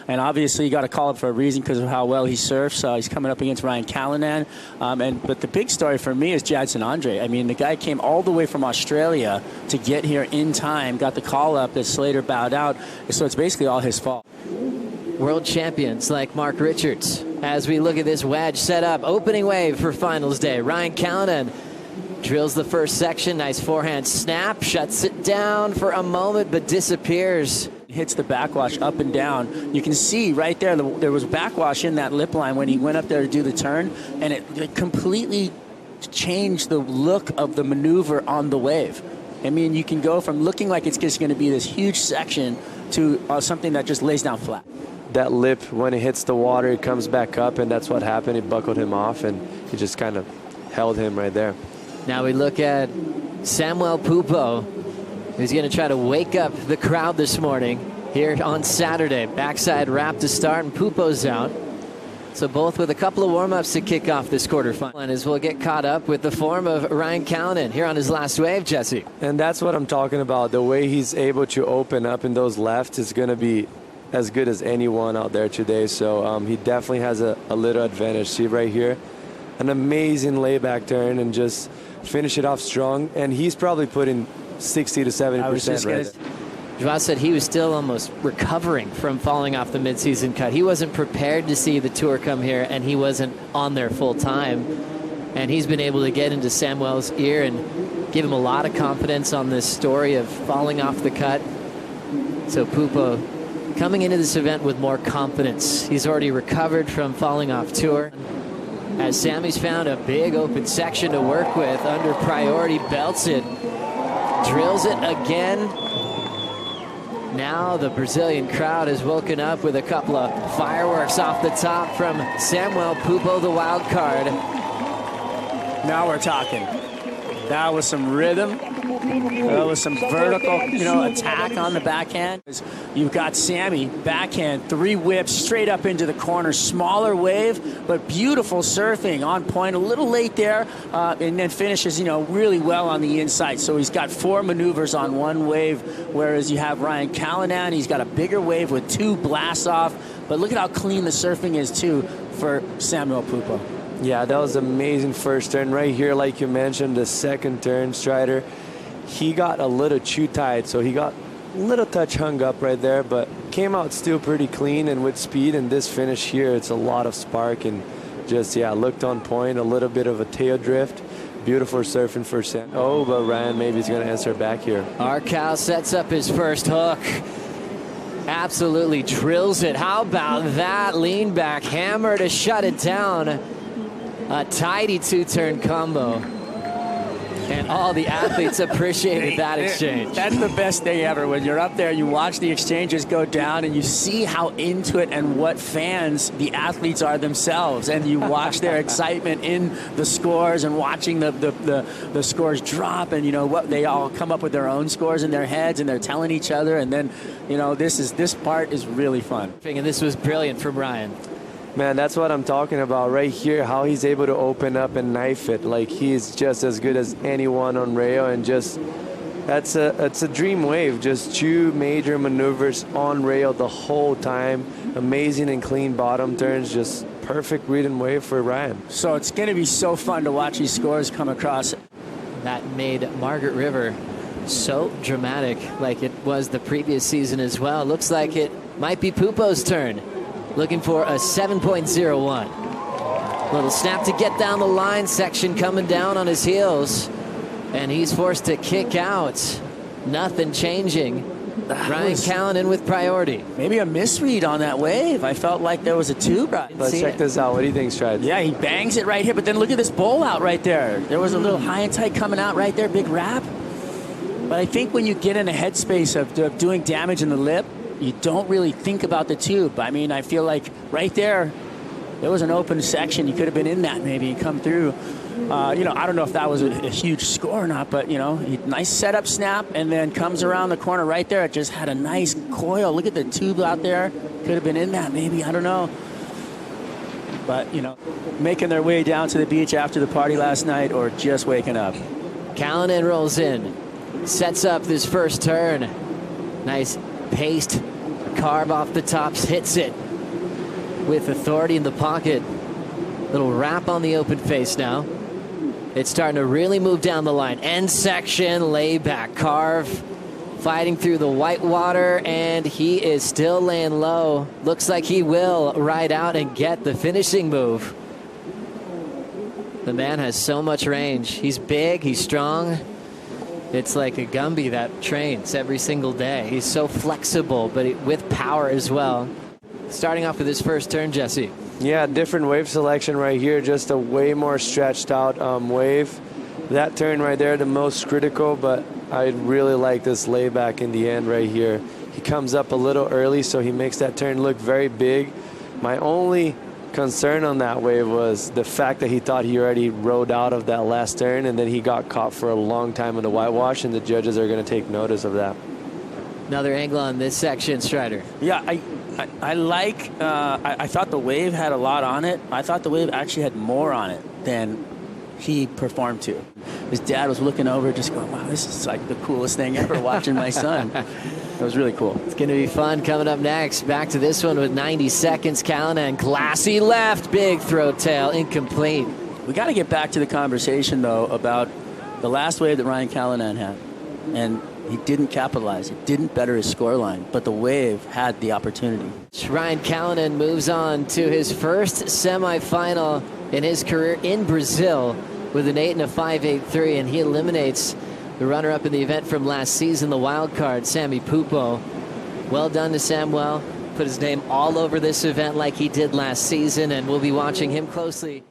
And obviously you got to call it for a reason because of how well he surfs. He's coming up against R.Callinan. But the big story for me is Jadson Andre. I mean, the guy came all the way from Australia to get here in time, got the call up that Slater bowed out. So it's basically all his fault. World champions like Mark Richards. As we look at this wedge set up, opening wave for finals day. R.Callinan drills the first section, nice forehand snap, shuts it down for a moment, but disappears. Hits the backwash up and down. You can see right there, there was backwash in that lip line when he went up there to do the turn, and it completely changed the look of the maneuver on the wave. I mean, you can go from looking like it's just going to be this huge section to something that just lays down flat. That lip, when it hits the water, it comes back up, and that's what happened. It buckled him off, and he just kind of held him right there. Now we look at S.Pupo, who's going to try to wake up the crowd this morning here on Saturday. Backside wrap to start, and Pupo's out. So both with a couple of warm-ups to kick off this quarterfinal. And as we'll get caught up with the form of R.Callinan here on his last wave, Jesse. And that's what I'm talking about. The way he's able to open up in those lefts is going to be as good as anyone out there today. So he definitely has a little advantage. See right here, an amazing layback turn and just finish it off strong. And he's probably putting 60 to 70% right there. Joao said he was still almost recovering from falling off the midseason cut. He wasn't prepared to see the tour come here, and he wasn't on there full time. And he's been able to get into Samuel's ear and give him a lot of confidence on this story of falling off the cut. So Pupo coming into this event with more confidence. He's already recovered from falling off tour. As Sammy's found a big open section to work with under priority, belts it, drills it again. Now the Brazilian crowd has woken up with a couple of fireworks off the top from S.Pupo, the wild card. Now we're talking. That was some rhythm. That was some vertical, attack on the backhand. You've got Sammy, backhand, 3 whips straight up into the corner. Smaller wave, but beautiful surfing on point. A little late there, and then finishes, really well on the inside. So he's got 4 maneuvers on 1 wave, whereas you have R.Callinan. He's got a bigger wave with 2 blasts off. But look at how clean the surfing is, too, for S.Pupo. Yeah, that was amazing first turn right here. Like you mentioned, the second turn, Strider, he got a little too tight, so he got a little touch hung up right there, but came out still pretty clean and with speed. And this finish here, it's a lot of spark and just, looked on point, a little bit of a tail drift. Beautiful surfing for Sam. Oh, but Ryan maybe he's going to answer back here. R.Cal sets up his first hook. Absolutely drills it. How about that lean back hammer to shut it down? A tidy 2-turn combo. And all the athletes appreciated that exchange. That's the best thing ever. When you're up there, you watch the exchanges go down, and you see how into it and what fans the athletes are themselves. And you watch their excitement in the scores and watching the scores drop. And, what they all come up with their own scores in their heads, and they're telling each other. And then, this part is really fun. And this was brilliant from Ryan. Man, that's what I'm talking about right here, how he's able to open up and knife it. Like, he's just as good as anyone on Rio, and just, it's a dream wave. Just 2 major maneuvers on Rio the whole time. Amazing and clean bottom turns, just perfect rhythm wave for Ryan. So it's going to be so fun to watch these scores come across. That made Margaret River so dramatic, like it was the previous season as well. Looks like it might be Pupo's turn. Looking for a 7.01. Little snap to get down the line. Section coming down on his heels. And he's forced to kick out. Nothing changing. R.Callinan with priority. Maybe a misread on that wave. I felt like there was a tube. Let's check this out. What do you think, Stride? Yeah, he bangs it right here. But then look at this bowl out right there. There was a little high and tight coming out right there. Big wrap. But I think when you get in a headspace of doing damage in the lip, you don't really think about the tube. I mean, I feel like right there was an open section. You could have been in that maybe and come through. I don't know if that was a huge score or not, but, nice setup snap, and then comes around the corner right there. It just had a nice coil. Look at the tube out there. Could have been in that maybe. I don't know. But, making their way down to the beach after the party last night, or just waking up. Callinan rolls in. Sets up this first turn. Nice paced carve off the tops, hits it with authority in the pocket. Little wrap on the open face now. It's starting to really move down the line. End section, layback carve, fighting through the white water, and he is still laying low. Looks like he will ride out and get the finishing move. The man has so much range. He's big, he's strong. It's like a Gumby that trains every single day. He's so flexible, but with power as well. Starting off with his first turn, Jesse. Yeah, different wave selection right here. Just a way more stretched out wave. That turn right there, the most critical, but I really like this layback in the end right here. He comes up a little early, so he makes that turn look very big. My only concern on that wave was the fact that he thought he already rode out of that last turn, and then he got caught for a long time in the whitewash, and the judges are going to take notice of that. Another angle on this section, Strider. Yeah, I thought the wave had a lot on it. I thought the wave actually had more on it than he performed to. His dad was looking over just going, wow, this is like the coolest thing ever watching my son. It was really cool. It's going to be fun coming up next. Back to this one with 90 seconds. Callanan, glassy left, big throat tail, incomplete. We got to get back to the conversation, though, about the last wave that R.Callinan had. And he didn't capitalize. He didn't better his scoreline, but the wave had the opportunity. R.Callinan moves on to his first semifinal in his career in Brazil with an 8 and a 5.83, and he eliminates the runner-up in the event from last season, the wild card, S.Pupo. Well done to Samuel. Put his name all over this event like he did last season, and we'll be watching him closely.